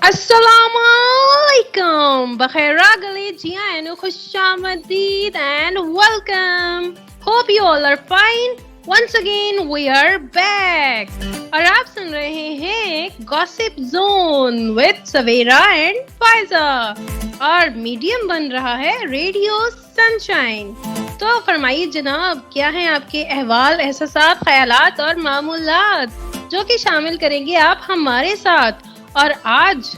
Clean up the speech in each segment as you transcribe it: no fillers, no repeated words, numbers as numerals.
السلام علیکم بخیر راگلی جیان خوشامدید and welcome. Hope you all are fine. Once again we are back. اور آپ سن رہے ہیں Gossip Zone with Savera and Faiza اور میڈیم بن رہا ہے ریڈیو سنشائن. تو فرمائیے جناب، کیا ہیں آپ کے احوال، احساسات، خیالات اور معمولات جو کہ شامل کریں گے آپ ہمارے ساتھ. اور آج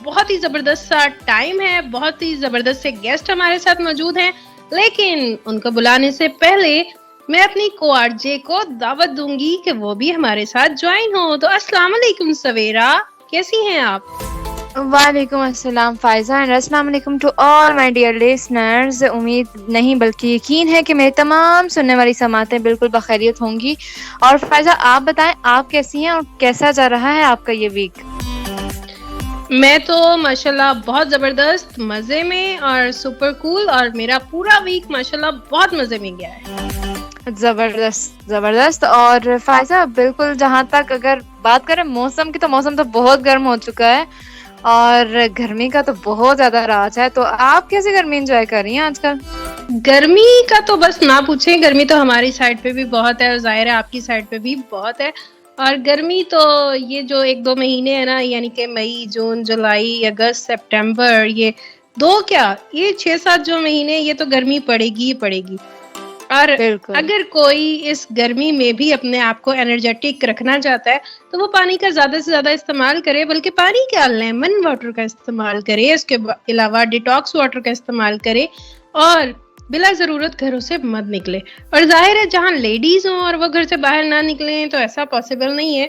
بہت ہی زبردست سا ٹائم ہے، بہت ہی زبردست سے گیسٹ ہمارے ساتھ موجود ہیں، لیکن ان کو بلانے سے پہلے میں اپنی کو آر جے کو دعوت دوں گی کہ وہ بھی ہمارے ساتھ جوائن ہو. تو السلام علیکم سویرا، کیسی ہیں آپ؟ وعلیکم السلام فائزہ اینڈ السلام علیکم to all my dear listeners. امید نہیں بلکہ یقین ہے کہ میری تمام سننے والی سماعتیں بالکل بخیریت ہوں گی. اور فائزہ آپ بتائیں، آپ کیسی ہیں اور کیسا جا رہا ہے آپ کا یہ ویک؟ میں تو ماشاءاللہ بہت زبردست مزے میں اور سپر کول، اور میرا پورا ویک ماشاءاللہ بہت مزے میں گیا ہے. زبردست. اور فائزہ بالکل جہاں تک اگر بات کریں موسم کی، تو موسم تو بہت گرم ہو چکا ہے اور گرمی کا تو بہت زیادہ راج ہے. تو آپ کیسے گرمی انجوائے کر رہی ہیں آج کل؟ گرمی کا تو بس نہ پوچھیں، گرمی تو ہماری سائڈ پہ بھی بہت ہے اور ظاہر ہے آپ کی سائڈ پہ بھی بہت ہے. اور گرمی تو یہ جو 1-2 مہینے ہیں نا، یعنی کہ مئی، جون، جولائی، اگست، سپٹمبر، یہ 6-7 جو مہینے، یہ تو گرمی پڑے گی ہی پڑے گی. اور بالکل اگر کوئی اس گرمی میں بھی اپنے آپ کو انرجیٹک رکھنا چاہتا ہے تو وہ پانی کا زیادہ سے زیادہ استعمال کرے، بلکہ پانی کیا، لیمن واٹر کا استعمال کرے، اس کے علاوہ ڈیٹاکس واٹر کا استعمال کرے اور بلا ضرورت گھروں سے مت نکلے. اور ظاہر ہے جہاں لیڈیز ہوں اور وہ گھر سے باہر نہ نکلیں تو ایسا پاسبل نہیں ہے،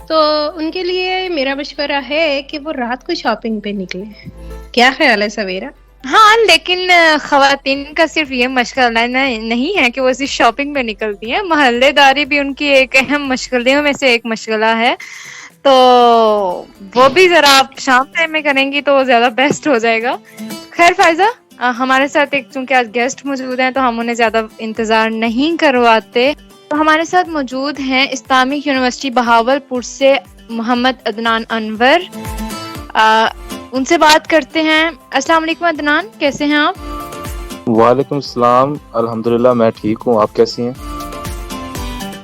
تو ان کے لیے میرا مشورہ ہے کہ وہ رات کو شاپنگ پہ نکلیں. کیا خیال ہے سویرا؟ ہاں، لیکن خواتین کا صرف یہ مشغلہ نہیں ہے کہ وہ صرف شاپنگ میں نکلتی ہیں. محلے داری بھی ان کی ایک اہم مشغلوں میں سے ایک مشغلہ ہے. تو وہ بھی ذرا آپ شام ٹائم میں کریں گی تو زیادہ بیسٹ ہو جائے گا. خیر فائزہ، ہمارے ساتھ ایک چونکہ آج گیسٹ موجود ہیں تو ہم انہیں زیادہ انتظار نہیں کرواتے. تو ہمارے ساتھ موجود ہیں اسلامک یونیورسٹی بہاول پور سے محمد عدنان انور. ان سے بات کرتے ہیں. السلام علیکم عدنان، کیسے ہیں آپ؟ وعلیکم السلام، الحمدللہ میں ٹھیک ہوں، آپ کیسی ہیں؟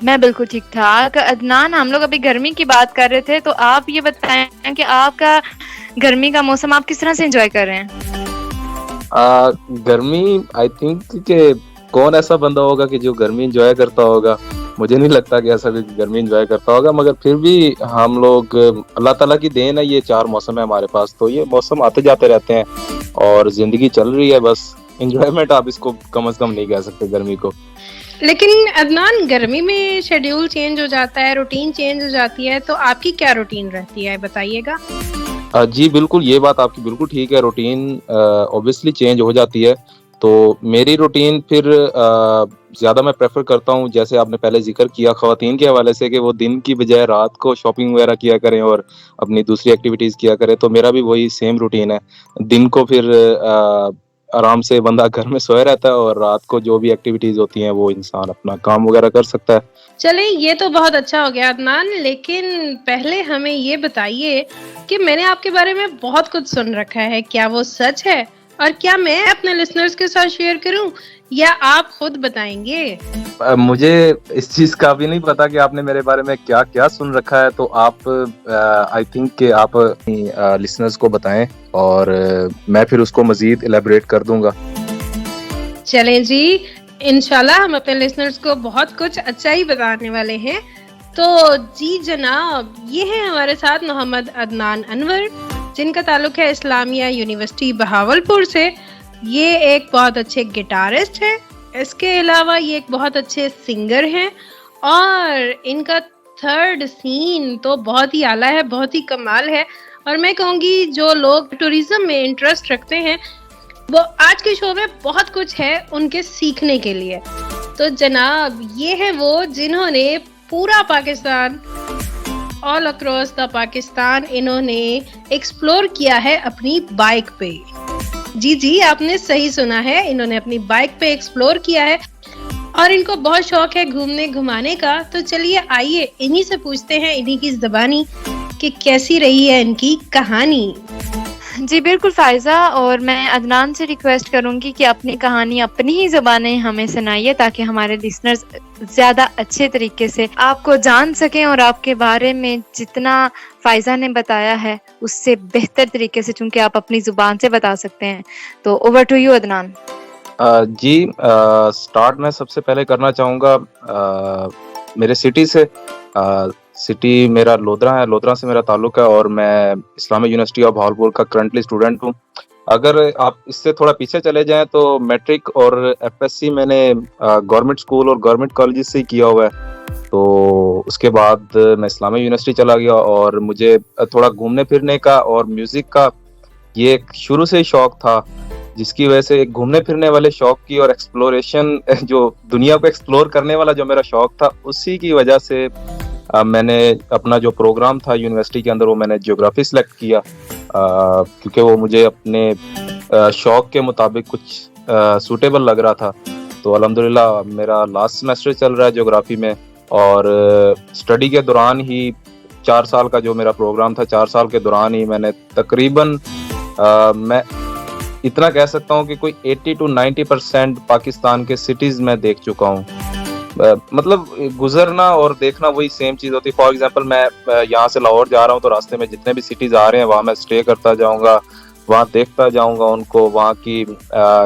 میں بالکل ٹھیک ٹھاک. عدنان، ہم لوگ ابھی گرمی کی بات کر رہے تھے، تو آپ یہ بتائیں کہ آپ کا گرمی کا موسم آپ کس طرح سے انجوائے کر رہے ہیں؟ گرمی آئی تھنک کہ کون ایسا بندہ ہوگا کہ جو گرمی انجوائے کرتا ہوگا. مجھے نہیں لگتا کہ ایسا کوئی گرمی انجوائے کرتا ہوگا، مگر پھر بھی ہم لوگ، اللہ تعالیٰ کی دین ہے، یہ 4 موسم ہے ہمارے پاس، تو یہ موسم آتے جاتے رہتے ہیں اور زندگی چل رہی ہے. بس انجوائمنٹ آپ اس کو کم از کم نہیں کہہ سکتے گرمی کو. لیکن عدنان، گرمی میں شیڈیول چینج ہو جاتا ہے، روٹین چینج ہو جاتی ہے، تو آپ کی کیا روٹین رہتی ہے، بتائیے گا؟ جی بالکل، یہ بات آپ کی بالکل ٹھیک ہے. روٹین اوبویسلی چینج ہو جاتی ہے. تو میری روٹین پھر زیادہ میں پریفر کرتا ہوں، جیسے آپ نے پہلے ذکر کیا خواتین کے حوالے سے، کہ وہ دن کی بجائے رات کو شاپنگ وغیرہ کیا کریں اور اپنی دوسری ایکٹیویٹیز کیا کریں. تو میرا بھی وہی سیم روٹین ہے. دن کو پھر آرام سے بندہ گھر میں سویا رہتا ہے اور رات کو جو بھی ایکٹیویٹیز ہوتی ہیں وہ انسان اپنا کام وغیرہ کر سکتا ہے. چلیں، یہ تو بہت اچھا ہو گیا عدنان، لیکن پہلے ہمیں یہ بتائیے کہ میں نے آپ کے بارے میں بہت کچھ سن رکھا ہے، کیا وہ سچ ہے؟ اور کیا میں اپنے لسنرز کے ساتھ شیئر کروں یا آپ خود بتائیں گے؟ مجھے اس چیز کا بھی نہیں پتا کہ آپ نے میرے بارے میں کیا کیا سن رکھا ہے، تو آپ آئی تھنک کہ آپ لسنرز کو بتائیں اور میں پھر اس کو مزید الیبوریٹ کر دوں گا. چلیں جی، انشاءاللہ ہم اپنے لسنرز کو بہت کچھ اچھا ہی بتانے والے ہیں. تو جی جناب، یہ ہے ہمارے ساتھ محمد عدنان انور، جن کا تعلق ہے اسلامیہ یونیورسٹی بہاول پور سے. یہ ایک بہت اچھے گٹارسٹ ہیں، اس کے علاوہ یہ ایک بہت اچھے سنگر ہیں، اور ان کا 3rd سین تو بہت ہی اعلیٰ ہے، بہت ہی کمال ہے. اور میں کہوں گی جو لوگ ٹورزم میں انٹرسٹ رکھتے ہیں، وہ آج کے شو میں بہت کچھ ہے ان کے سیکھنے کے لیے. تو جناب، یہ ہے وہ جنہوں نے پورا Pakistan, all across the Pakistan, انہوں نے ایکسپلور کیا ہے اپنی بائک پہ. جی آپ نے صحیح سنا ہے، انہوں نے اپنی بائک پہ ایکسپلور کیا ہے اور ان کو بہت شوق ہے گھومنے گھمانے کا. تو چلیے آئیے انہی سے پوچھتے ہیں، انہی کی زبانی، کہ کیسی رہی ہے ان کی کہانی. جی بالکل فائزہ، اور میں عدنان سے ریکویسٹ کروں گی کہ اپنی کہانی اپنی ہی زبانیں ہمیں سنائیے تاکہ ہمارے لسنرز زیادہ اچھے طریقے سے آپ کو جان سکیں اور آپ کے بارے میں جتنا فائزہ نے بتایا ہے اس سے بہتر طریقے سے، چونکہ آپ اپنی زبان سے بتا سکتے ہیں. تو اوور ٹو یو عدنان. جی سٹارٹ میں سب سے پہلے کرنا چاہوں گا میرے سٹی سے. سٹی میرا لودھرا ہے، لودھرا سے میرا تعلق ہے، اور میں اسلامی یونیورسٹی آف بھاولپور کا کرنٹلی اسٹوڈنٹ ہوں. اگر آپ اس سے تھوڑا پیچھے چلے جائیں تو میٹرک اور ایف ایس سی میں نے گورنمنٹ اسکول اور گورنمنٹ کالجز سے ہی کیا ہوا ہے. تو اس کے بعد میں اسلامی یونیورسٹی چلا گیا، اور مجھے تھوڑا گھومنے پھرنے کا اور میوزک کا یہ ایک شروع سے ہی شوق تھا، جس کی وجہ سے ایک گھومنے پھرنے والے شوق کی اور ایکسپلوریشن، جو دنیا کو ایکسپلور کرنے والا جو میرا شوق تھا، اسی کی وجہ سے میں نے اپنا جو پروگرام تھا یونیورسٹی کے اندر وہ میں نے جیوگرافی سلیکٹ کیا، کیونکہ وہ مجھے اپنے شوق کے مطابق کچھ سوٹیبل لگ رہا تھا. تو الحمدللہ میرا لاسٹ سیمسٹر چل رہا ہے جیوگرافی میں، اور اسٹڈی کے دوران ہی 4 سال کا جو میرا پروگرام تھا، 4 سال کے دوران ہی میں نے تقریباً میں اتنا کہہ سکتا ہوں کہ کوئی 80 to 90% پاکستان کے سٹیز میں دیکھ چکا ہوں. مطلب گزرنا اور دیکھنا وہی سیم چیز ہوتی ہے. فار ایگزامپل میں یہاں سے لاہور جا رہا ہوں تو راستے میں جتنے بھی سٹیز آ رہے ہیں وہاں میں اسٹے کرتا جاؤں گا، وہاں دیکھتا جاؤں گا ان کو، وہاں کی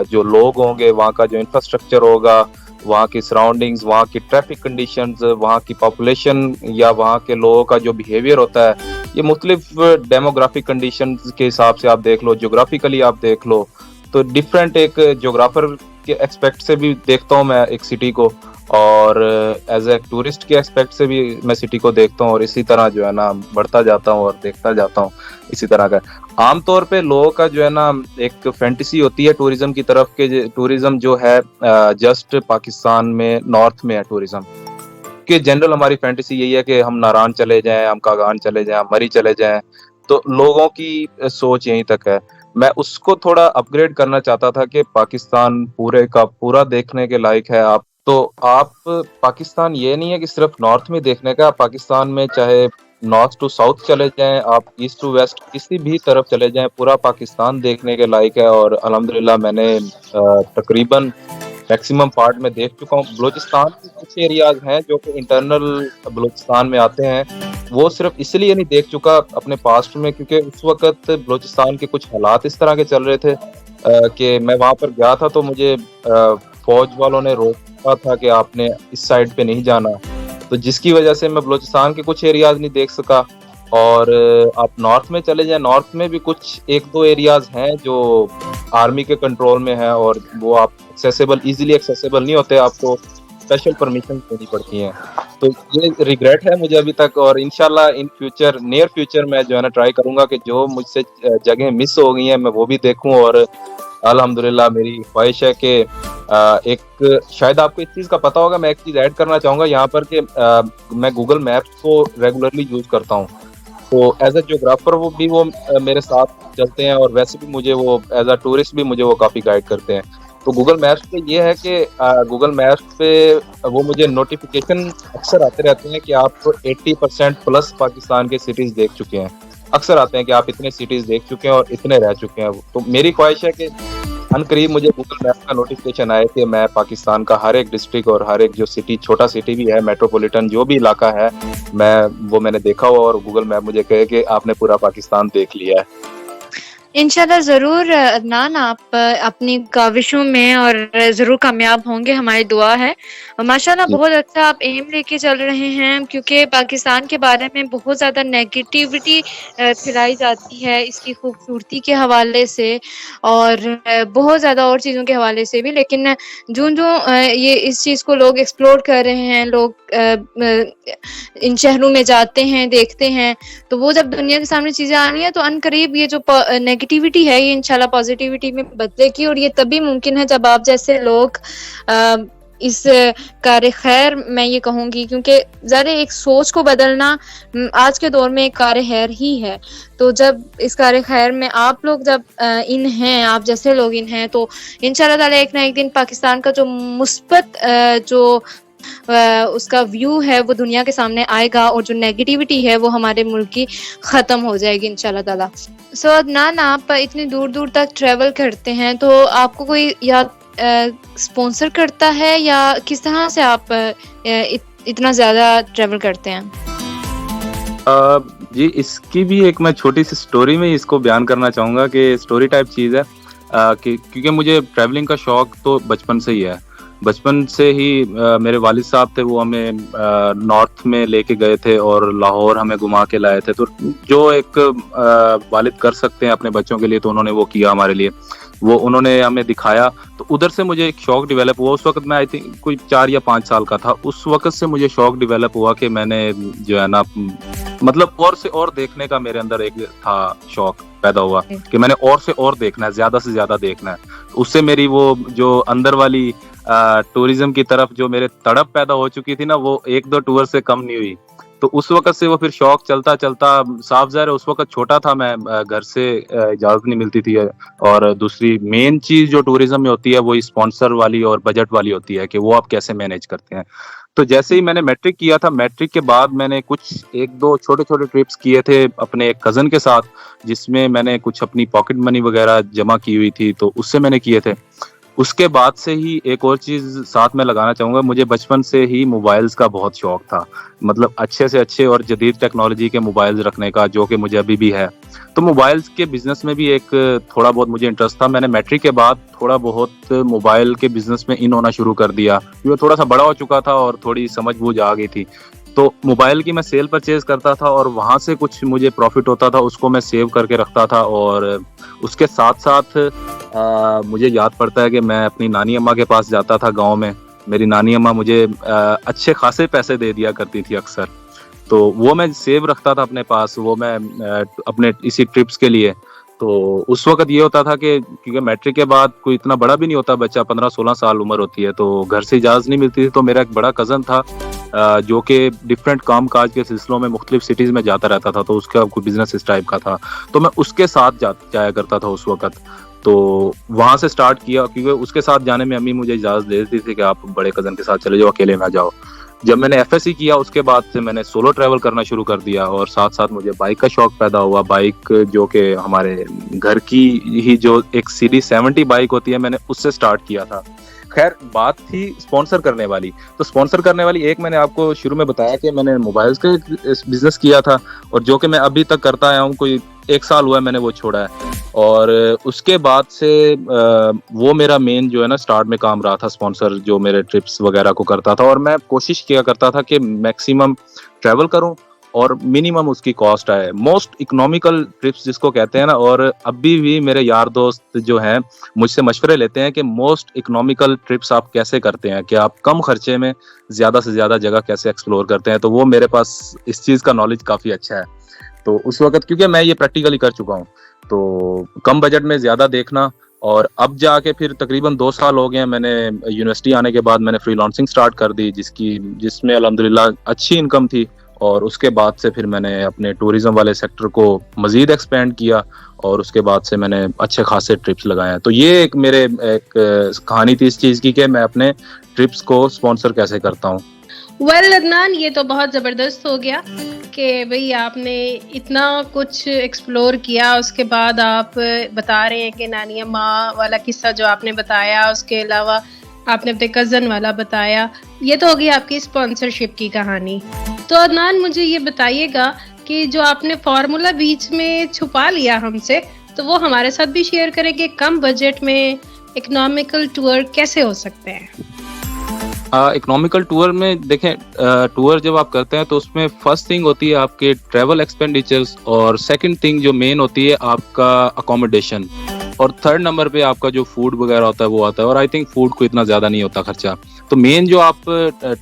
جو لوگ ہوں گے، وہاں کا جو انفراسٹرکچر ہوگا، وہاں کی سراؤنڈنگز، وہاں کی ٹریفک کنڈیشنز، وہاں کی پاپولیشن یا وہاں کے لوگوں کا جو بیہیویئر ہوتا ہے، یہ مختلف ڈیموگرافک کنڈیشنز کے حساب سے آپ دیکھ لو، جغرافیکلی آپ دیکھ لو، تو ڈفرینٹ ایک جغرافر کے ایکسپیکٹ سے بھی دیکھتا ہوں میں ایک سٹی کو، اور ایز اے ٹورسٹ کے ایکسپیکٹ سے بھی میں سٹی کو دیکھتا ہوں، اور اسی طرح جو ہے نا بڑھتا جاتا ہوں اور دیکھتا جاتا ہوں اسی طرح کا. عام طور پہ لوگوں کا جو ہے نا ایک فینٹیسی ہوتی ہے ٹوریزم کی طرف کہ ٹوریزم جو ہے جسٹ پاکستان میں نارتھ میں ہے ٹوریزم، کہ جنرل ہماری فینٹیسی یہی ہے کہ ہم ناران چلے جائیں، ہم کاغان چلے جائیں، ہم مری چلے جائیں، تو لوگوں کی سوچ یہیں تک ہے. میں اس کو تھوڑا اپ گریڈ کرنا چاہتا تھا کہ پاکستان پورے کا پورا دیکھنے کے لائق ہے. آپ پاکستان یہ نہیں ہے کہ صرف نارتھ میں دیکھنے کا، پاکستان میں چاہے نارتھ ٹو ساؤتھ چلے جائیں، آپ ایسٹ ٹو ویسٹ کسی بھی طرف چلے جائیں، پورا پاکستان دیکھنے کے لائق ہے. اور الحمدللہ میں نے تقریباً میکسیمم پارٹ میں دیکھ چکا ہوں. بلوچستان کے کچھ ایریاز ہیں جو کہ انٹرنل بلوچستان میں آتے ہیں، وہ صرف اس لیے نہیں دیکھ چکا اپنے پاسٹ میں کیونکہ اس وقت بلوچستان کے کچھ حالات اس طرح کے چل رہے تھے کہ میں وہاں پر گیا تھا تو مجھے فوج والوں نے روکا تھا کہ آپ نے اس سائڈ پہ نہیں جانا، تو جس کی وجہ سے میں بلوچستان کے کچھ ایریاز نہیں دیکھ سکا. اور آپ نارتھ میں چلے جائیں، نارتھ میں بھی کچھ 1-2 ایریاز ہیں جو آرمی کے کنٹرول میں ہیں، اور وہ آپ ایزیلی ایکسیسیبل نہیں ہوتے، آپ کو اسپیشل پرمیشن دینی پڑتی ہیں. تو یہ ریگریٹ ہے مجھے ابھی تک، اور انشاءاللہ ان فیوچر نیئر فیوچر میں جو ہے نا ٹرائی کروں گا کہ جو مجھ سے جگہیں مس ہو گئی ہیں میں وہ بھی دیکھوں. اور الحمدللہ میری خواہش ہے کہ ایک شاید آپ کو اس چیز کا پتہ ہوگا، میں ایک چیز ایڈ کرنا چاہوں گا یہاں پر کہ میں گوگل میپس کو ریگولرلی یوز کرتا ہوں، تو ایز اے جیوگرافر وہ میرے ساتھ چلتے ہیں، اور ویسے بھی مجھے وہ ایز اے ٹورسٹ بھی مجھے وہ کافی گائیڈ کرتے ہیں. تو گوگل میپس پہ یہ ہے کہ گوگل میپس پہ وہ مجھے نوٹیفیکیشن اکثر آتے رہتے ہیں کہ آپ 80% پلس پاکستان کے سٹیز دیکھ چکے ہیں، اکثر آتے ہیں کہ آپ اتنے سٹیز دیکھ چکے ہیں اور اتنے رہ چکے ہیں. تو میری خواہش ہے کہ ان قریب مجھے گوگل میپ کا نوٹیفیکیشن آئے کہ میں پاکستان کا ہر ایک ڈسٹرکٹ اور ہر ایک جو سٹی، چھوٹا سٹی بھی ہے، میٹروپولیٹن جو بھی علاقہ ہے، میں نے دیکھا ہوا، اور گوگل میپ مجھے کہے کہ آپ نے پورا پاکستان دیکھ لیا ہے. انشاءاللہ ضرور عدنان، آپ اپنی کاوشوں میں اور ضرور کامیاب ہوں گے، ہماری دعا ہے. ماشاءاللہ بہت اچھا آپ ایم لے کے چل رہے ہیں، کیونکہ پاکستان کے بارے میں بہت زیادہ نیگیٹیوٹی پھیلائی جاتی ہے اس کی خوبصورتی کے حوالے سے اور بہت زیادہ اور چیزوں کے حوالے سے بھی، لیکن جو یہ اس چیز کو لوگ ایکسپلور کر رہے ہیں، لوگ ان شہروں میں جاتے ہیں، دیکھتے ہیں، تو وہ جب دنیا کے سامنے چیزیں آ رہی ہیں تو ان قریب یہ جو نیگیٹیوٹی ہے یہ انشاءاللہ پازیٹیوٹی میں بدلے گی، اور یہ تبھی ممکن ہے جب آپ جیسے لوگ اس کار خیر، میں یہ کہوں گی، کیونکہ ذرا ایک سوچ کو بدلنا آج کے دور میں ایک کار خیر ہی ہے. تو جب اس کار خیر میں آپ لوگ جب ان ہیں، آپ جیسے لوگ ان ہیں، تو انشاءاللہ تعالی ایک نہ ایک دن پاکستان کا جو مثبت جو اس کا ویو ہے وہ دنیا کے سامنے آئے گا، اور جو نیگیٹیوٹی ہے وہ ہمارے ملک کی ختم ہو جائے گی انشاءاللہ تعالیٰ. سو عدنان، آپ اتنی دور دور تک ٹریول کرتے ہیں، تو آپ کو کوئی یا اسپانسر کرتا ہے، یا کس طرح سے آپ اتنا زیادہ ٹریول کرتے ہیں؟ جی اس کی بھی ایک میں چھوٹی سی سٹوری میں اس کو بیان کرنا چاہوں گا کہ سٹوری ٹائپ چیز ہے کہ کیونکہ مجھے ٹریولنگ کا شوق تو بچپن سے ہی ہے. بچپن سے ہی میرے والد صاحب تھے، وہ ہمیں نارتھ میں لے کے گئے تھے اور لاہور ہمیں گھما کے لائے تھے. تو جو ایک والد کر سکتے ہیں اپنے بچوں کے لیے تو انہوں نے وہ کیا ہمارے لیے، وہ انہوں نے ہمیں دکھایا. تو ادھر سے مجھے ایک شوق ڈیولپ ہوا. اس وقت میں آئی تھنک کوئی 4 یا 5 سال کا تھا. اس وقت سے مجھے شوق ڈیولپ ہوا کہ میں نے جو ہے نا مطلب اور سے اور دیکھنے کا میرے اندر ایک تھا شوق پیدا ہوا کہ میں نے اور سے اور دیکھنا ہے، زیادہ سے زیادہ دیکھنا ہے. اس سے میری وہ جو اندر والی ٹورزم کی طرف جو میرے تڑپ پیدا ہو چکی تھی نا، وہ 1-2 ٹور سے کم نہیں ہوئی. تو اس وقت سے وہ پھر شوق چلتا چلتا، صاف ظاہر ہے اس وقت چھوٹا تھا میں، گھر سے اجازت نہیں ملتی تھی. اور دوسری مین چیز جو ٹورزم میں ہوتی ہے وہ اسپانسر والی اور بجٹ والی ہوتی ہے کہ وہ آپ کیسے مینیج کرتے ہیں. تو جیسے ہی میں نے میٹرک کیا تھا، میٹرک کے بعد میں نے کچھ 1-2 چھوٹے چھوٹے ٹرپس کیے تھے اپنے ایک کزن کے ساتھ، جس میں میں نے کچھ اپنی پاکٹ منی وغیرہ جمع کی ہوئی تھی، تو اس سے میں نے کیے تھے. اس کے بعد سے ہی ایک اور چیز ساتھ میں لگانا چاہوں گا، مجھے بچپن سے ہی موبائلز کا بہت شوق تھا، مطلب اچھے سے اچھے اور جدید ٹیکنالوجی کے موبائلز رکھنے کا، جو کہ مجھے ابھی بھی ہے. تو موبائلز کے بزنس میں بھی ایک تھوڑا بہت مجھے انٹرسٹ تھا. میں نے میٹرک کے بعد تھوڑا بہت موبائل کے بزنس میں ان ہونا شروع کر دیا، کیونکہ تھوڑا سا بڑا ہو چکا تھا اور تھوڑی سمجھ بوجھ آ گئی تھی. تو موبائل کی میں سیل پرچیز کرتا تھا اور وہاں سے کچھ مجھے پروفٹ ہوتا تھا، اس کو میں سیو کر کے رکھتا تھا. اور اس کے ساتھ ساتھ مجھے یاد پڑتا ہے کہ میں اپنی نانی اماں کے پاس جاتا تھا گاؤں میں. میری نانی اماں مجھے اچھے خاصے پیسے دے دیا کرتی تھی اکثر، تو وہ میں سیو رکھتا تھا اپنے پاس، وہ میں اپنے اسی ٹرپس کے لیے. تو اس وقت یہ ہوتا تھا کہ کیونکہ میٹرک کے بعد کوئی اتنا بڑا بھی نہیں ہوتا بچہ، 15-16 سال عمر ہوتی ہے، تو گھر سے اجازت نہیں ملتی تھی. تو میرا ایک بڑا کزن تھا جو کہ ڈفرینٹ کام کاج کے سلسلوں میں مختلف سٹیز میں جاتا رہتا تھا، تو اس کا کوئی بزنس اس ٹائپ کا تھا، تو میں اس کے ساتھ جایا کرتا تھا اس وقت. تو وہاں سے سٹارٹ کیا، کیونکہ اس کے ساتھ جانے میں امی مجھے اجازت دے دیتی تھی کہ آپ بڑے کزن کے ساتھ چلے جاؤ، اکیلے نہ جاؤ. جب میں نے ایف ایس سی کیا اس کے بعد سے میں نے سولو ٹریول کرنا شروع کر دیا، اور ساتھ ساتھ مجھے بائک کا شوق پیدا ہوا. بائک جو کہ ہمارے گھر کی ہی جو ایک CD70 بائک ہوتی ہے، میں نے اس سے سٹارٹ کیا تھا. خیر بات تھی اسپانسر کرنے والی، تو اسپانسر کرنے والی ایک میں نے آپ کو شروع میں بتایا کہ میں نے موبائلز کا بزنس کیا تھا، اور جو کہ میں ابھی تک کرتا آیا ہوں، کوئی 1 سال ہوا ہے میں نے وہ چھوڑا ہے. اور اس کے بعد سے وہ میرا مین جو ہے نا سٹارٹ میں کام رہا تھا، اسپانسر جو میرے ٹرپس وغیرہ کو کرتا تھا. اور میں کوشش کیا کرتا تھا کہ میکسیمم ٹریول کروں اور منیمم اس کی کاسٹ آئے، موسٹ اکنامیکل ٹرپس جس کو کہتے ہیں نا. اور ابھی بھی میرے یار دوست جو ہیں مجھ سے مشورے لیتے ہیں کہ موسٹ اکنامیکل ٹرپس آپ کیسے کرتے ہیں، کہ آپ کم خرچے میں زیادہ سے زیادہ جگہ کیسے ایکسپلور کرتے ہیں. تو وہ میرے پاس اس چیز کا نالج کافی اچھا ہے. تو اس وقت کیونکہ میں یہ پریکٹیکلی کر چکا ہوں، تو کم بجٹ میں زیادہ دیکھنا. اور اب جا کے پھر تقریباً 2 سال ہو گئے ہیں، میں نے یونیورسٹی آنے کے بعد میں نے فری لانسنگ سٹارٹ کر دی، جس میں الحمدللہ اچھی انکم تھی. اور اس کے بعد سے پھر میں نے اپنے ٹورزم والے سیکٹر کو مزید ایکسپینڈ کیا، اور اس کے بعد سے میں نے اچھے خاصے ٹرپس لگائے ہیں. تو یہ ایک میرے ایک کہانی تھی اس چیز کی کہ میں اپنے ٹرپس کو اسپانسر کیسے کرتا ہوں. ویل عدنان، یہ تو بہت زبردست ہو گیا کہ بھئی آپ نے اتنا کچھ ایکسپلور کیا. اس کے بعد آپ بتا رہے ہیں کہ نانی اماں والا قصہ جو آپ نے بتایا، اس کے علاوہ آپ نے اپنے کزن والا بتایا. یہ تو ہوگی آپ کی اسپانسرشپ کی کہانی. تو عدنان مجھے یہ بتائیے گا کہ جو آپ نے فارمولا بیچ میں چھپا لیا ہم سے، تو وہ ہمارے ساتھ بھی شیئر کریں کہ کم بجٹ میں اکنامیکل ٹور کیسے ہو سکتے ہیں. اکنامیکل ٹور میں دیکھیں، ٹور جب آپ کرتے ہیں تو اس میں فرسٹ تھنگ ہوتی ہے آپ کے ٹریول ایکسپینڈیچرز، اور سیکنڈ تھنگ جو مین ہوتی ہے آپ کا اکوموڈیشن، اور تھرڈ نمبر پہ آپ کا جو فوڈ وغیرہ ہوتا ہے وہ آتا ہے. اور آئی تھنک فوڈ کو اتنا زیادہ نہیں ہوتا خرچہ. تو مین جو آپ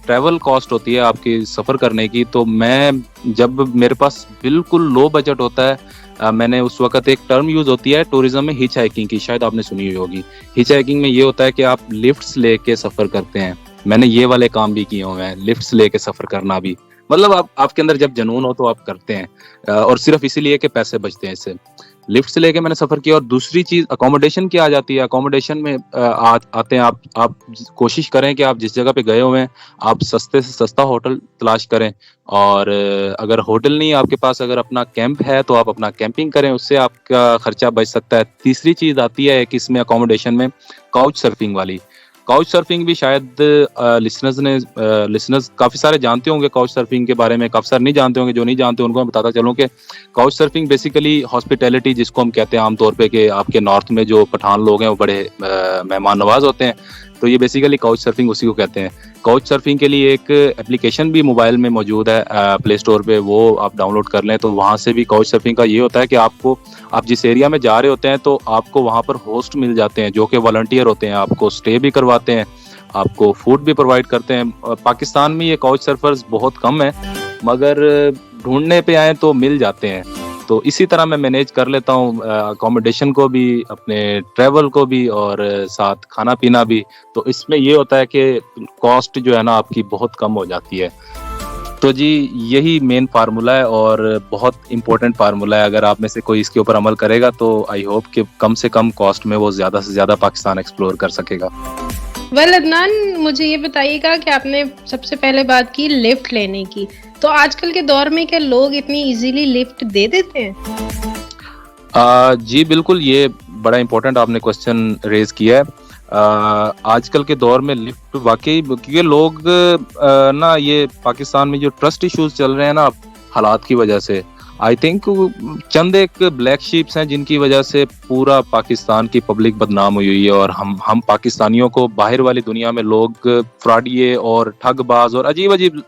ٹریول کاسٹ ہوتی ہے آپ کی سفر کرنے کی، تو میں جب میرے پاس بالکل لو بجٹ ہوتا ہے، میں نے اس وقت ایک ٹرم یوز ہوتی ہے ٹورزم میں ہچ ہائکنگ کی، شاید آپ نے سنی ہوئی ہوگی. ہچ ہائکنگ میں یہ ہوتا ہے کہ آپ لفٹس لے کے سفر کرتے ہیں. میں نے یہ والے کام بھی کیے ہوئے ہیں، لفٹس لے کے سفر کرنا بھی. مطلب آپ کے اندر جب جنون ہو تو آپ کرتے ہیں، اور صرف اسی لیے کہ پیسے بچتے ہیں اس سے. لفٹ سے لے کے میں نے سفر کیا. اور دوسری چیز اکوموڈیشن کی آ جاتی ہے. اکوموڈیشن میں آتے ہیں آپ کوشش کریں کہ آپ جس جگہ پہ گئے ہوئے ہیں آپ سستے سے سستا ہوٹل تلاش کریں, اور اگر ہوٹل نہیں آپ کے پاس, اگر اپنا کیمپ ہے تو آپ اپنا کیمپنگ کریں, اس سے آپ کا خرچہ بچ سکتا ہے. تیسری چیز آتی ہے کہ اس میں اکوموڈیشن میں کاؤچ سرفنگ والی. کاؤچ سرفنگ بھی شاید لسنرز کافی سارے جانتے ہوں گے کاؤچ سرفنگ کے بارے میں, کافی سارے نہیں جانتے ہوں گے. جو نہیں جانتے ان کو میں بتاتا چلوں کہ کاؤچ سرفنگ بیسیکلی ہاسپٹیلٹی جس کو ہم کہتے ہیں عام طور پہ, کہ آپ کے نارتھ میں جو پٹھان لوگ ہیں وہ بڑے مہمان نواز ہوتے ہیں, تو یہ بیسیکلی کاؤچ سرفنگ اسی کو کہتے ہیں. کاؤچ سرفنگ کے لیے ایک اپلیکیشن بھی موبائل میں موجود ہے پلے اسٹور پہ, وہ آپ ڈاؤن لوڈ کر لیں. تو وہاں سے بھی کاؤچ سرفنگ کا یہ ہوتا ہے کہ آپ جس ایریا میں جا رہے ہوتے ہیں تو آپ کو وہاں پر ہوسٹ مل جاتے ہیں جو کہ والنٹیئر ہوتے ہیں, آپ کو اسٹے بھی کرواتے ہیں, آپ کو فوڈ بھی پرووائڈ کرتے ہیں. پاکستان میں یہ کاؤچ سرفرز بہت کم ہیں, مگر ڈھونڈنے پہ آئیں تو مل جاتے ہیں. تو اسی طرح میں مینیج کر لیتا ہوں اکوموڈیشن کو بھی, اپنے ٹریول کو بھی, اور ساتھ کھانا پینا بھی. تو اس میں یہ ہوتا ہے کہ کاسٹ جو ہے نا آپ کی بہت کم ہو جاتی ہے. تو جی یہی مین فارمولا ہے, اور بہت امپورٹنٹ فارمولا ہے. اگر آپ میں سے کوئی اس کے اوپر عمل کرے گا تو آئی ہوپ کہ کم سے کم کاسٹ میں وہ زیادہ سے زیادہ پاکستان ایکسپلور کر سکے گا. عدنان, مجھے یہ بتائیے گا کہ آپ نے سب سے پہلے بات کی لفٹ لینے کی, تو آج کل کے دور میں کیا لوگ اتنی ایزیلی لفٹ دے دیتے ہیں؟ جی بالکل, یہ بڑا امپورٹنٹ آپ نے کوشچن ریز کیا ہے. آج کل کے دور میں لفٹ واقعی, کیونکہ لوگ نا یہ پاکستان میں جو ٹرسٹ ایشوز چل رہے ہیں نا حالات کی وجہ سے, آئی تھنک چند ایک بلیک شیپس ہیں جن کی وجہ سے پورا پاکستان کی پبلک بدنام ہوئی ہے, اور ہم پاکستانیوں کو باہر والی دنیا میں لوگ فراڈیے اور ٹھگ باز اور عجیب عجیب,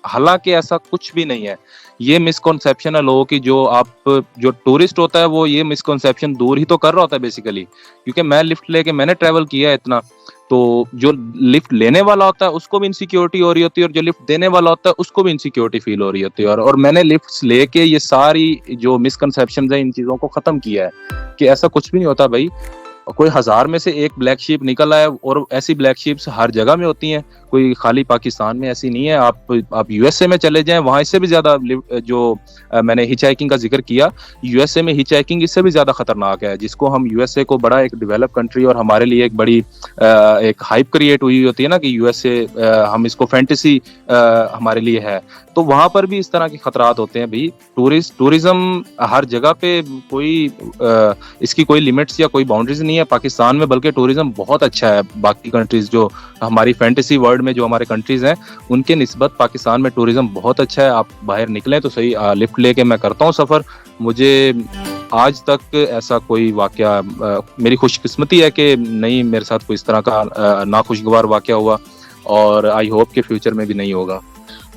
حالانکہ ایسا کچھ بھی نہیں ہے. یہ مسکنسیپشن ہے لوگوں کی, جو ٹورسٹ ہوتا ہے وہ یہ مسکنسیپشن دور ہی تو کر رہا ہوتا ہے بیسیکلی. کیونکہ میں لفٹ لے کے میں نے ٹریول کیا ہے اتنا, تو جو لفٹ لینے والا ہوتا ہے اس کو بھی انسیکیورٹی ہو رہی ہوتی ہے, اور جو لفٹ دینے والا ہوتا ہے اس کو بھی انسیکیورٹی فیل ہو رہی ہوتی ہے. اور میں نے لفٹس لے کے یہ ساری جو مسکنسیپشنز ہیں ان چیزوں کو ختم کیا ہے کہ ایسا کچھ بھی نہیں ہوتا بھائی. کوئی 1000 میں سے ایک بلیک شیپ نکل آئے, اور ایسی بلیک شیپس ہر جگہ میں ہوتی ہیں, کوئی خالی پاکستان میں ایسی نہیں ہے. آپ یو ایس اے میں چلے جائیں, وہاں اس سے بھی زیادہ, جو میں نے ہچ ہائکنگ کا ذکر کیا, یو ایس اے میں ہچ ہائکنگ اس سے بھی زیادہ خطرناک ہے, جس کو ہم یو ایس اے کو بڑا ایک ڈیولپ کنٹری اور ہمارے لیے ایک بڑی ایک ہائپ کریٹ ہوئی ہوتی ہے نا کہ یو ایس اے, ہم اس کو فینٹیسی ہمارے لیے ہے. تو وہاں پر بھی اس طرح کے خطرات ہوتے ہیں بھائی. ٹورزم ہر جگہ پہ کوئی اس کی کوئی لمٹس یا کوئی باؤنڈریز نہیں ہے پاکستان میں, بلکہ ٹورزم بہت اچھا ہے. باقی کنٹریز جو ہماری فینٹیسی ورلڈ میں جو ہمارے کنٹریز ہیں ان کے نسبت پاکستان میں ٹورزم بہت اچھا ہے. آپ باہر نکلیں تو صحیح, لفٹ لے کے میں کرتا ہوں سفر. مجھے آج تک ایسا کوئی واقعہ, میری خوش قسمتی ہے کہ نہیں میرے ساتھ کوئی اس طرح کا ناخوشگوار واقعہ ہوا, اور آئی ہوپ کہ فیوچر میں بھی نہیں ہوگا.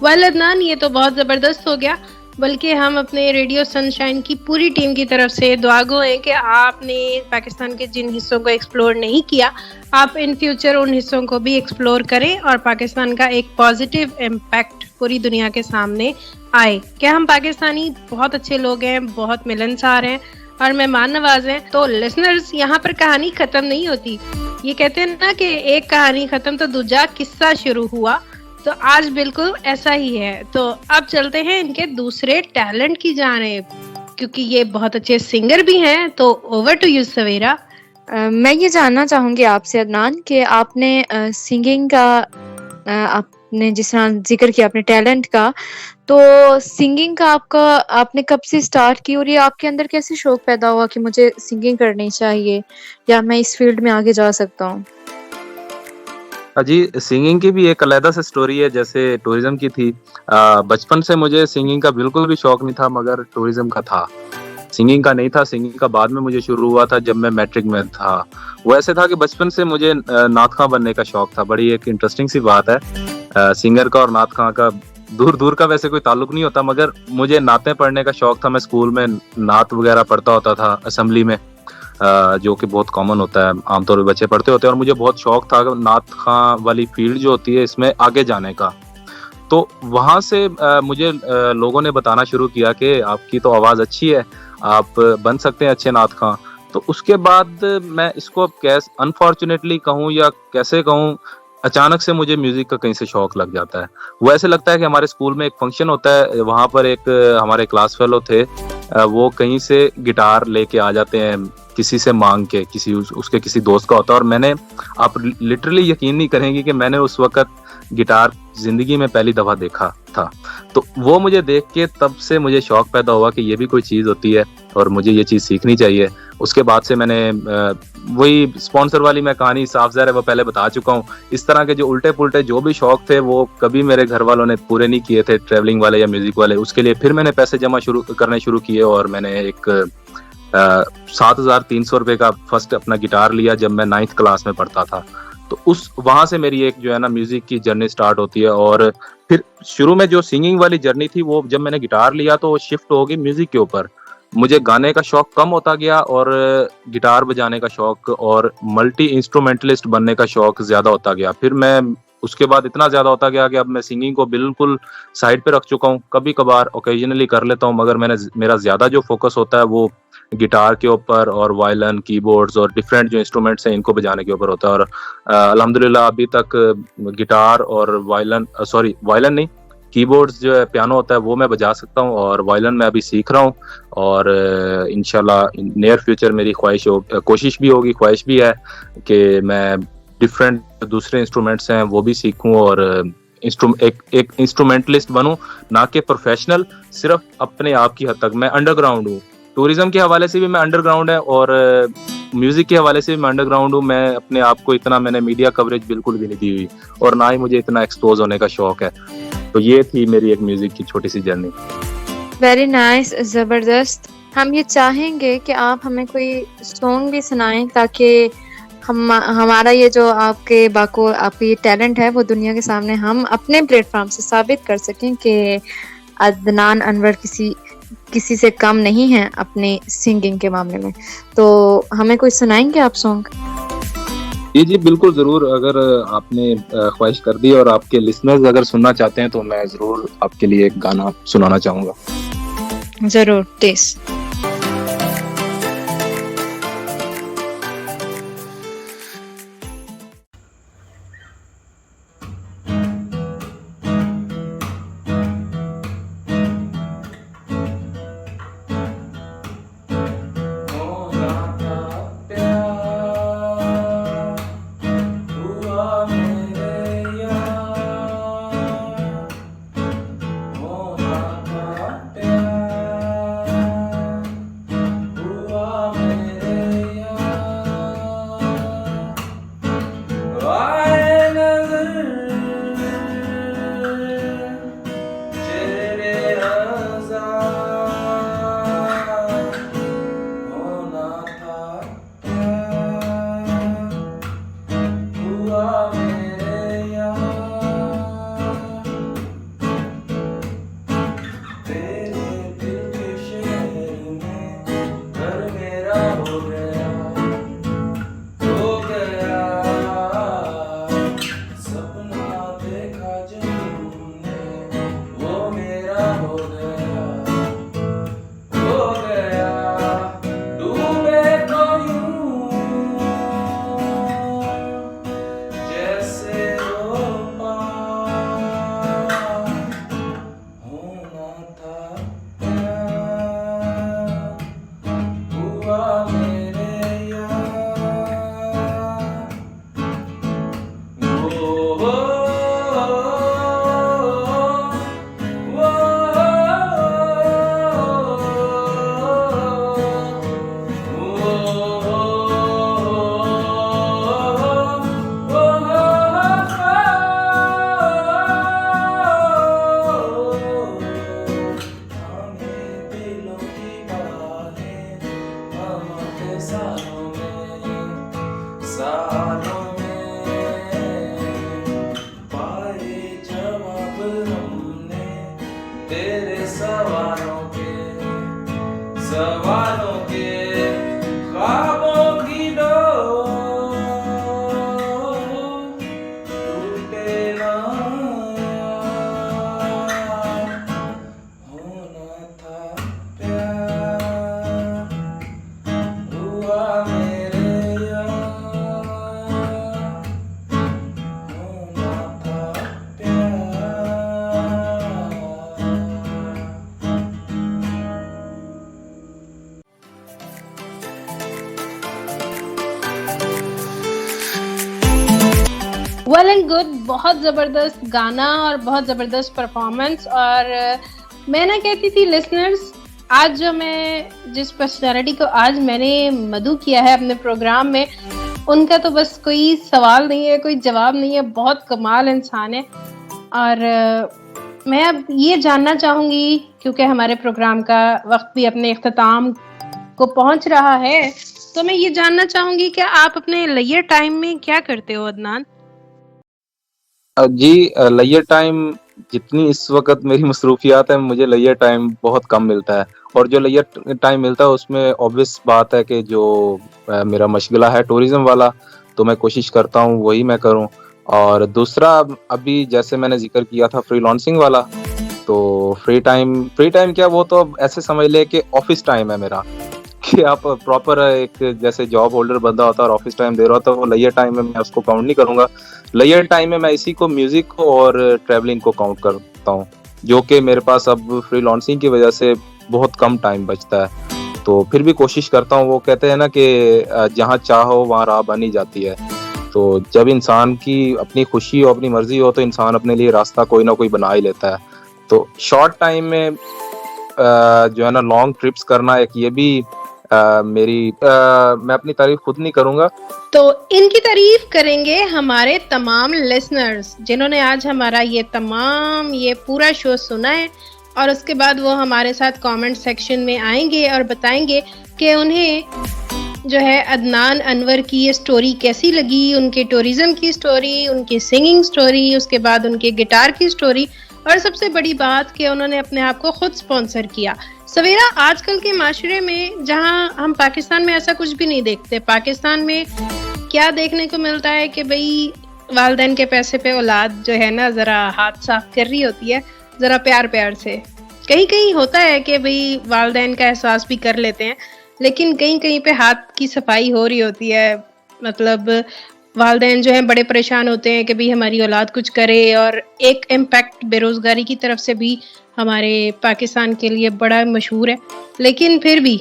عدنان, یہ تو بہت زبردست ہو گیا, بلکہ ہم اپنے ریڈیو سن شائن کی پوری ٹیم کی طرف سے دعا گو ہیں کہ آپ نے پاکستان کے جن حصوں کو ایکسپلور نہیں کیا, آپ ان فیوچر ان حصوں کو بھی ایکسپلور کریں, اور پاکستان کا ایک پازیٹیو امپیکٹ پوری دنیا کے سامنے آئے. کیا ہم پاکستانی بہت اچھے لوگ ہیں, بہت ملنسار ہیں اور مہمان نواز ہیں. تو لسنرز, یہاں پر کہانی ختم نہیں ہوتی. یہ کہتے ہیں نا کہ ایک کہانی ختم تو دوجا قصہ شروع ہوا, تو آج بالکل ایسا ہی ہے. تو اب چلتے ہیں ان کے دوسرے ٹیلنٹ کی جانب, کیونکہ یہ بہت اچھے سنگر بھی ہیں. تو اوور ٹو یو سویرا. میں یہ جاننا چاہوں گی آپ سے عدنان کہ آپ نے سنگنگ کا, آپ نے جس طرح ذکر کیا اپنے ٹیلنٹ کا, تو سنگنگ کا آپ نے کب سے سٹارٹ کی, اور یہ آپ کے اندر کیسے شوق پیدا ہوا کہ مجھے سنگنگ کرنی چاہیے یا میں اس فیلڈ میں آگے جا سکتا ہوں؟ جی, سنگنگ کی بھی ایک علیحدہ سے سٹوری ہے جیسے ٹورزم کی تھی. بچپن سے مجھے سنگنگ کا بالکل بھی شوق نہیں تھا, مگر ٹورزم کا تھا. سنگنگ کا نہیں تھا. سنگنگ کا بعد میں مجھے شروع ہوا تھا جب میں میٹرک میں تھا. وہ ایسے تھا کہ بچپن سے مجھے نعت خواں بننے کا شوق تھا. بڑی ایک انٹرسٹنگ سی بات ہے, سنگر کا اور نعت خواں کا دور دور کا ویسے کوئی تعلق نہیں ہوتا, مگر مجھے نعتیں پڑھنے کا شوق تھا. میں اسکول میں نعت وغیرہ پڑھتا ہوتا تھا اسمبلی میں, جو کہ بہت کامن ہوتا ہے, عام طور پہ بچے پڑھتے ہوتے ہیں. اور مجھے بہت شوق تھا نعت خواں والی فیلڈ جو ہوتی ہے اس میں آگے جانے کا. تو وہاں سے مجھے لوگوں نے بتانا شروع کیا کہ آپ کی تو آواز اچھی ہے, آپ بن سکتے ہیں اچھے نعت خواں. تو اس کے بعد میں اس کو انفارچونیٹلی کہوں یا کیسے کہوں, اچانک سے مجھے میوزک کا کہیں سے شوق لگ جاتا ہے. وہ ایسے لگتا ہے کہ ہمارے اسکول میں ایک فنکشن ہوتا ہے, وہاں پر ایک ہمارے کلاس فیلو تھے, وہ کہیں سے گٹار لے کے آ جاتے ہیں کسی سے مانگ کے, اس کے کسی دوست کا ہوتا ہے. اور میں نے, آپ لٹرلی یقین نہیں کریں گی کہ میں نے اس وقت گٹار زندگی میں پہلی دفعہ دیکھا تھا. تو وہ مجھے دیکھ کے تب سے مجھے شوق پیدا ہوا کہ یہ بھی کوئی چیز ہوتی ہے اور مجھے یہ چیز سیکھنی چاہیے. اس کے بعد سے میں نے وہی اسپانسر والی میں کہانی صاف ظاہر ہے وہ پہلے بتا چکا ہوں. اس طرح کے جو الٹے پلٹے جو بھی شوق تھے وہ کبھی میرے گھر والوں نے پورے نہیں کیے تھے, ٹریولنگ والے یا میوزک والے. اس کے لیے پھر میں نے پیسے جمع کرنے شروع کیے اور میں نے ایک 7,300 روپے کا فرسٹ اپنا گٹار لیا جب میں 9th کلاس میں پڑھتا تھا. تو وہاں سے میری ایک جو ہے نا میوزک کی جرنی سٹارٹ ہوتی ہے. اور پھر شروع میں جو سنگنگ والی جرنی تھی وہ جب میں نے گٹار لیا تو شفٹ ہو گئی میوزک کے اوپر. مجھے گانے کا شوق کم ہوتا گیا اور گٹار بجانے کا شوق اور ملٹی انسٹرومنٹلسٹ بننے کا شوق زیادہ ہوتا گیا. پھر میں اس کے بعد اتنا زیادہ ہوتا گیا کہ اب میں سنگنگ کو بالکل سائڈ پہ رکھ چکا ہوں. کبھی کبھار اوکیجنلی کر لیتا ہوں, مگر میرا زیادہ جو فوکس ہوتا ہے وہ گٹار کے اوپر اور وائلن, کی بورڈز اور ڈفرینٹ جو انسٹرومنٹس ہیں ان کو بجانے کے اوپر ہوتا ہے. اور الحمدللہ ابھی تک گٹار اور وائلن نہیں, کی بورڈز جو ہے پیانو ہوتا ہے وہ میں بجا سکتا ہوں, اور وائلن میں ابھی سیکھ رہا ہوں. اور انشاءاللہ نیئر فیوچر میری کوشش بھی ہوگی, خواہش بھی ہے کہ میں ڈفرینٹ دوسرے انسٹرومنٹس ہیں وہ بھی سیکھوں اور ایک انسٹرومنٹلسٹ بنوں, نہ کہ پروفیشنل. صرف اپنے آپ کی حد تک میں انڈر گراؤنڈ ہوں. ٹوریزم کے حوالے سے بھی میں انڈر گراؤنڈ ہے اور میوزک کے حوالے سے بھی میں انڈر گراؤنڈ ہوں. میں اپنے آپ کو اتنا, میں نے میڈیا کوریج بالکل بھی نہیں دی ہوئی اور نہ ہی مجھے اتنا ایکسپوز ہونے کا شوق ہے. تو یہ تھی میری ایک میوزک کی چھوٹی سی جرنی. ویری نائس, زبردست. ہم یہ چاہیں گے کہ آپ ہمیں کوئی سانگ بھی سنائیں تاکہ ہمارا یہ جو آپ کی یہ ٹیلنٹ ہے وہ دنیا کے سامنے ہم اپنے پلیٹ فارم سے ثابت کر سکیں کہ عدنان انور کسی سے کم نہیں ہے اپنی سنگنگ کے معاملے میں. تو ہمیں کوئی سنائیں گے آپ سانگ؟ جی بالکل ضرور. اگر آپ نے خواہش کر دی اور آپ کے لسنرز اگر سننا چاہتے ہیں تو میں ضرور آپ کے لیے ایک گانا سنانا چاہوں گا. ضرور, ٹیس. ویل اینڈ گڈ، بہت زبردست گانا اور بہت زبردست پرفارمنس. اور میں نہ کہتی تھی لسنرز، آج جو میں جس پرسنالٹی کو آج میں نے مدعو کیا ہے اپنے پروگرام میں، ان کا تو بس کوئی سوال نہیں ہے، کوئی جواب نہیں ہے، بہت کمال انسان ہے. اور میں اب یہ جاننا چاہوں گی، کیونکہ ہمارے پروگرام کا وقت بھی اپنے اختتام کو پہنچ رہا ہے، تو میں یہ جاننا چاہوں گی کہ آپ اپنے لیجر ٹائم میں کیا کرتے ہو عدنان؟ جی لیجر ٹائم جتنی اس وقت میری مصروفیات ہیں، مجھے لیجر ٹائم بہت کم ملتا ہے. اور جو لیجر ٹائم ملتا ہے اس میں obvious بات ہے کہ جو میرا مشغلہ ہے ٹورزم والا، تو میں کوشش کرتا ہوں وہی میں کروں. اور دوسرا ابھی جیسے میں نے ذکر کیا تھا فری لانسنگ والا، تو فری ٹائم کیا، وہ تو اب ایسے سمجھ لے کہ آفس ٹائم ہے میرا، کہ آپ پراپر ایک جیسے جاب ہولڈر بندہ ہوتا ہے اور آفس ٹائم دے رہا ہوتا ہے، وہ لیجر ٹائم میں اس کو کاؤنٹ نہیں کروں گا. لیجر ٹائم میں اسی کو میوزک کو اور ٹریولنگ کو کاؤنٹ کرتا ہوں، جو کہ میرے پاس اب فری لانسنگ کی وجہ سے بہت کم ٹائم بچتا ہے. تو پھر بھی کوشش کرتا ہوں، وہ کہتے ہیں نا کہ جہاں چاہو وہاں راہ بنی جاتی ہے. تو جب انسان کی اپنی خوشی ہو، اپنی مرضی ہو، تو انسان اپنے لیے راستہ کوئی نہ کوئی بنا ہی لیتا ہے. تو شارٹ ٹائم میں جو ہے نا لانگ ٹرپس کرنا، ایک یہ بھی میں اپنی تعریف خود نہیں کروں گا، تو ان کی تعریف کریں گے ہمارے تمام لسنرز جنہوں نے آج ہمارا یہ پورا شو سنا ہے. اور اس کے بعد وہ ہمارے ساتھ کامنٹ سیکشن میں آئیں گے اور بتائیں گے کہ انہیں جو ہے عدنان انور کی یہ سٹوری کیسی لگی، ان کے ٹورزم کی سٹوری، ان کی سنگنگ سٹوری، اس کے بعد ان کے گٹار کی سٹوری، اور سب سے بڑی بات کہ انہوں نے اپنے آپ کو خود سپانسر کیا. سویرا، آج کل کے معاشرے میں جہاں ہم پاکستان میں ایسا کچھ بھی نہیں دیکھتے، پاکستان میں کیا دیکھنے کو ملتا ہے کہ بھئی والدین کے پیسے پہ اولاد جو ہے نا ذرا ہاتھ صاف کر رہی ہوتی ہے، ذرا پیار سے. کہیں ہوتا ہے کہ بھئی والدین کا احساس بھی کر لیتے ہیں، لیکن کہیں پہ ہاتھ کی صفائی ہو رہی ہوتی ہے. مطلب والدین جو ہیں بڑے پریشان ہوتے ہیں کہ بھئی ہماری اولاد کچھ کرے، اور ایک امپیکٹ بے روزگاری کی طرف سے بھی ہمارے پاکستان کے لیے بڑا مشہور ہے. لیکن پھر بھی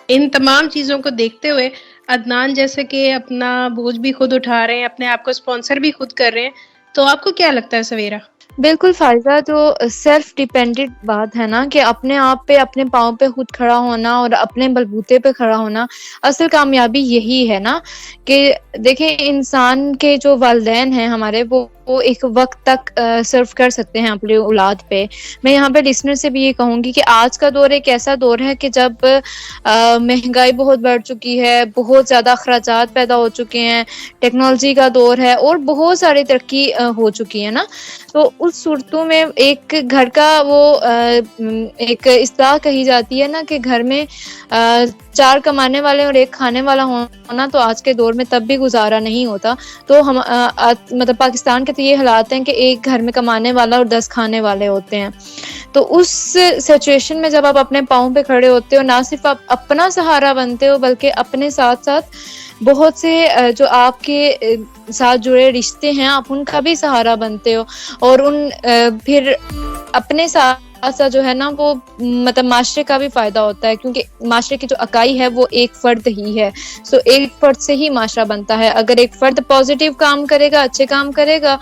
ان تمام چیزوں کو دیکھتے ہوئے عدنان جیسے کہ اپنا بوجھ بھی خود اٹھا رہے ہیں، اپنے آپ کو اسپانسر بھی خود کر رہے ہیں، تو آپ کو کیا لگتا ہے سویرا؟ بالکل فائزہ، جو سیلف ڈیپینڈنٹ بات ہے نا، کہ اپنے آپ پہ اپنے پاؤں پہ خود کھڑا ہونا اور اپنے بلبوتے پہ کھڑا ہونا، اصل کامیابی یہی ہے نا. کہ دیکھیں انسان کے جو والدین ہیں ہمارے، وہ ایک وقت تک سرو کر سکتے ہیں اپنی اولاد پہ. میں یہاں پہ لسنر سے بھی یہ کہوں گی کہ آج کا دور ایک ایسا دور ہے کہ جب مہنگائی بہت بڑھ چکی ہے، بہت زیادہ اخراجات پیدا ہو چکے ہیں، ٹیکنالوجی کا دور ہے، اور بہت ساری ترقی ہو چکی ہے نا. تو اس صورتوں میں ایک گھر کا وہ ایک اصطلاح کہی جاتی ہے نا کہ گھر میں 4 کمانے والے اور 1 کھانے والا ہونا تو آج کے دور میں تب بھی گزارا نہیں ہوتا. تو ہم مطلب پاکستان کے تو یہ حالات ہیں کہ ایک گھر میں کمانے والا اور 10 کھانے والے ہوتے ہیں. تو اس سچویشن میں جب آپ اپنے پاؤں پہ کھڑے ہوتے ہو، نہ صرف آپ اپنا سہارا بنتے ہو بلکہ اپنے ساتھ ساتھ بہت سے جو آپ کے ساتھ جڑے رشتے ہیں، آپ ان کا بھی سہارا بنتے ہو. اور ان پھر اپنے ساتھ جو ہے نا وہ مطلب معاشرے کا بھی فائدہ ہوتا ہے، کیونکہ معاشرے کی جو اکائی ہے وہ ایک فرد ہی ہے. سو ایک فرد سے ہی معاشرہ بنتا ہے. اگر ایک فرد پازیٹیو کام کرے گا، اچھے کام کرے گا،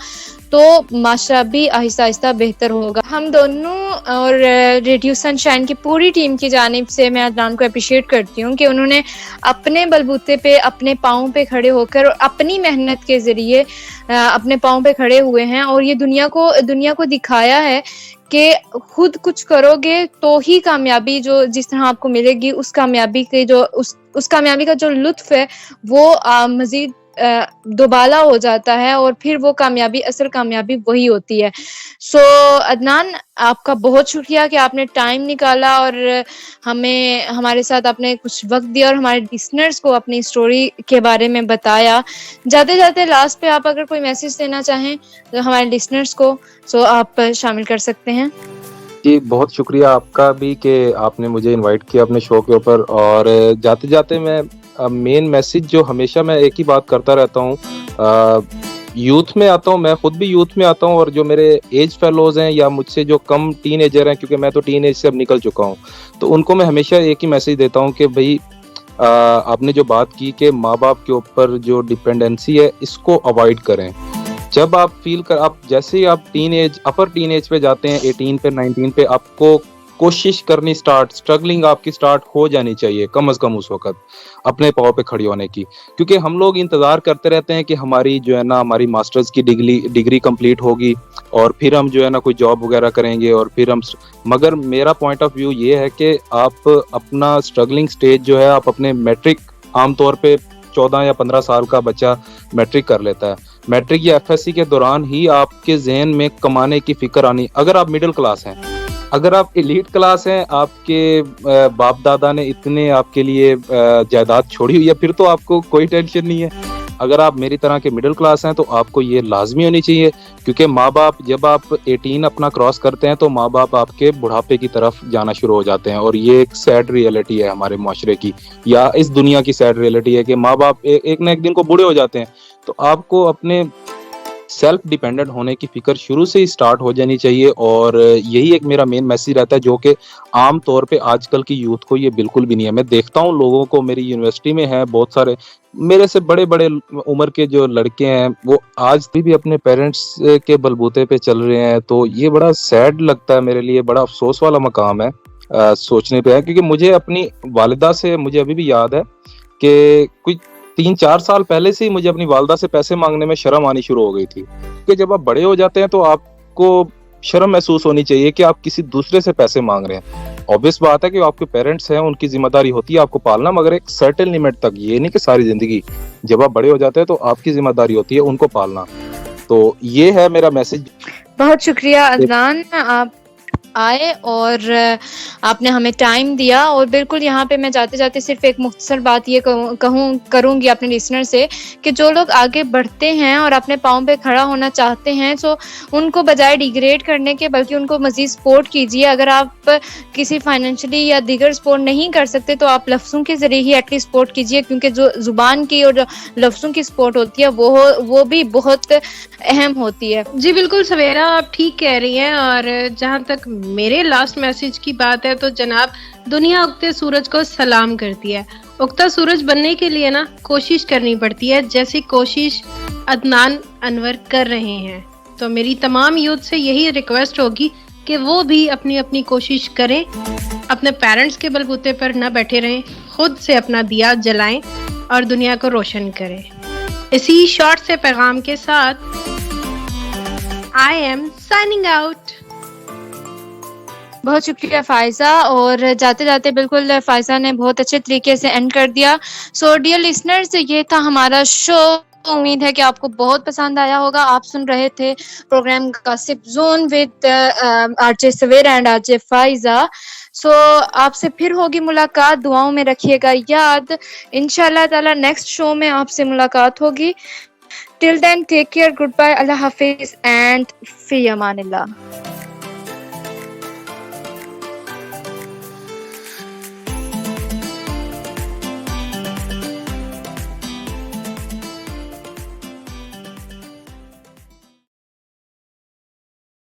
تو معاشرہ بھی آہستہ آہستہ بہتر ہوگا. ہم دونوں اور ریڈیو سن شائن کی پوری ٹیم کی جانب سے میں عدنان کو اپریشیٹ کرتی ہوں کہ انہوں نے اپنے بلبوتے پہ اپنے پاؤں پہ کھڑے ہو کر اور اپنی محنت کے ذریعے اپنے پاؤں پہ کھڑے ہوئے ہیں، اور یہ دنیا کو دکھایا ہے کہ خود کچھ کرو گے تو ہی کامیابی جو جس طرح آپ کو ملے گی، اس کامیابی کے جو اس کامیابی کا جو لطف ہے وہ مزید دوبالا ہو جاتا ہے، اور پھر وہ کامیابی اصل کامیابی وہی ہوتی ہے. سو عدنان، آپ کا بہت شکریہ کہ آپ نے ٹائم نکالا اور ہمارے ساتھ آپ نے کچھ وقت دیا اور ہمارے لسنرز کو اپنی اسٹوری کے بارے میں بتایا. جاتے جاتے لاسٹ پہ آپ اگر کوئی میسج دینا چاہیں تو ہمارے لسنرز کو، سو آپ شامل کر سکتے ہیں. جی بہت شکریہ آپ کا بھی کہ آپ نے مجھے انوائٹ کیا اپنے شو کے اوپر. اور جاتے جاتے میں مین میسج جو ہمیشہ میں ایک ہی بات کرتا رہتا ہوں، یوتھ میں آتا ہوں، میں خود بھی یوتھ میں آتا ہوں، اور جو میرے ایج فیلوز ہیں یا مجھ سے جو کم ٹین ایجر ہیں، کیونکہ میں تو ٹین ایج سے اب نکل چکا ہوں، تو ان کو میں ہمیشہ ایک ہی میسج دیتا ہوں کہ بھائی آپ نے جو بات کی کہ ماں باپ کے اوپر جو ڈپینڈنسی ہے اس کو اوائڈ کریں. جب آپ فیل کر آپ جیسے ہی آپ ٹین ایج اپر ٹین ایج پہ جاتے ہیں 18 پہ 19 پہ آپ کو کوشش کرنی اسٹرگلنگ آپ کی اسٹارٹ ہو جانی چاہیے کم از کم اس وقت اپنے پاؤں پہ کھڑی ہونے کی, کیونکہ ہم لوگ انتظار کرتے رہتے ہیں کہ ہماری جو ہے نا ہماری ماسٹرز کی ڈگری کمپلیٹ ہوگی اور پھر ہم جو ہے نا کوئی جاب وغیرہ کریں گے اور پھر ہم, مگر میرا پوائنٹ آف ویو یہ ہے کہ آپ اپنا اسٹرگلنگ سٹیج جو ہے آپ اپنے میٹرک, عام طور پہ 14 یا 15 سال کا بچہ میٹرک کر لیتا ہے, میٹرک یا ایف ایس سی کے دوران ہی آپ کے ذہن میں کمانے کی فکر آنی, اگر آپ مڈل کلاس ہیں, اگر آپ ایلیٹ کلاس ہیں, آپ کے باپ دادا نے اتنے آپ کے لیے جائیداد چھوڑی ہوئی ہے, پھر تو آپ کو کوئی ٹینشن نہیں ہے. اگر آپ میری طرح کے مڈل کلاس ہیں تو آپ کو یہ لازمی ہونی چاہیے, کیونکہ ماں باپ جب آپ 18 اپنا کراس کرتے ہیں تو ماں باپ آپ کے بڑھاپے کی طرف جانا شروع ہو جاتے ہیں, اور یہ ایک سیڈ ریئلٹی ہے ہمارے معاشرے کی, یا اس دنیا کی سیڈ ریئلٹی ہے کہ ماں باپ ایک نہ ایک دن کو بوڑھے ہو جاتے ہیں. تو آپ کو اپنے سیلف ڈیپینڈنٹ ہونے کی فکر شروع سے ہی سٹارٹ ہو جانی چاہیے, اور یہی ایک میرا مین میسج رہتا ہے جو کہ عام طور پہ آج کل کی یوتھ کو یہ بالکل بھی نہیں ہے. میں دیکھتا ہوں لوگوں کو, میری یونیورسٹی میں ہے بہت سارے میرے سے بڑے بڑے عمر کے جو لڑکے ہیں, وہ آج بھی اپنے پیرنٹس کے بلبوتے پہ چل رہے ہیں. تو یہ بڑا سیڈ لگتا ہے میرے لیے, بڑا افسوس والا مقام ہے سوچنے پہ ہے, کیونکہ مجھے اپنی والدہ سے مجھے ابھی بھی یاد ہے کہ کچھ 3-4 سال پہلے سے ہی مجھے اپنی والدہ سے پیسے مانگنے میں شرم آنی شروع ہو گئی تھی, کہ جب آپ بڑے ہو جاتے ہیں تو آپ کو شرم محسوس ہونی چاہیے کہ آپ کسی دوسرے سے پیسے مانگ رہے ہیں. obvious بات ہے کہ آپ کے پیرنٹس ہیں, ان کی ذمہ داری ہوتی ہے آپ کو پالنا, مگر ایک سرٹن لمٹ تک, یہ نہیں کہ ساری زندگی. جب آپ بڑے ہو جاتے ہیں تو آپ کی ذمہ داری ہوتی ہے ان کو پالنا. تو یہ ہے میرا میسج. بہت شکریہ عدنان, آپ آئے اور آپ نے ہمیں ٹائم دیا, اور بالکل یہاں پہ میں جاتے جاتے صرف ایک مختصر بات یہ کروں گی اپنے لسنر سے کہ جو لوگ آگے بڑھتے ہیں اور اپنے پاؤں پہ کھڑا ہونا چاہتے ہیں, سو ان کو بجائے ڈیگریڈ کرنے کے بلکہ ان کو مزید سپورٹ کیجیے. اگر آپ کسی فائنینشلی یا دیگر سپورٹ نہیں کر سکتے تو آپ لفظوں کے ذریعے ہی ایٹ لیسٹ سپورٹ کیجیے, کیونکہ جو زبان کی اور لفظوں کی سپورٹ ہوتی ہے وہ بھی بہت اہم ہوتی ہے. جی بالکل سویرا, آپ ٹھیک کہہ رہی ہیں. اور جہاں تک میرے لاسٹ میسج کی بات ہے تو جناب, دنیا اگتے سورج کو سلام کرتی ہے. اگتا سورج بننے کے لیے نا کوشش کرنی پڑتی ہے, جیسی کوشش عدنان انور کر رہے ہیں. تو میری تمام یوتھ سے یہی ریکویسٹ ہوگی کہ وہ بھی اپنی اپنی کوشش کریں, اپنے پیرنٹس کے بلبوتے پر نہ بیٹھے رہیں, خود سے اپنا دیا جلائیں اور دنیا کو روشن کریں. اسی شارٹ سے پیغام کے ساتھ I am signing out. بہت شکریہ فائزہ, اور جاتے جاتے بالکل فائزہ نے بہت اچھے طریقے سے اینڈ کر دیا. سو ڈیئر لسنرز, یہ تھا ہمارا شو. امید ہے کہ آپ کو بہت پسند آیا ہوگا. آپ سن رہے تھے program gossip zone with R J Savera and R J Faiza. سو آپ سے پھر ہوگی ملاقات, دعاؤں میں رکھیے گا یاد. انشاءاللہ تعالی نیکسٹ شو میں آپ سے ملاقات ہوگی. Till then, take care, goodbye, Allah Hafiz, and Fi Aman Allah.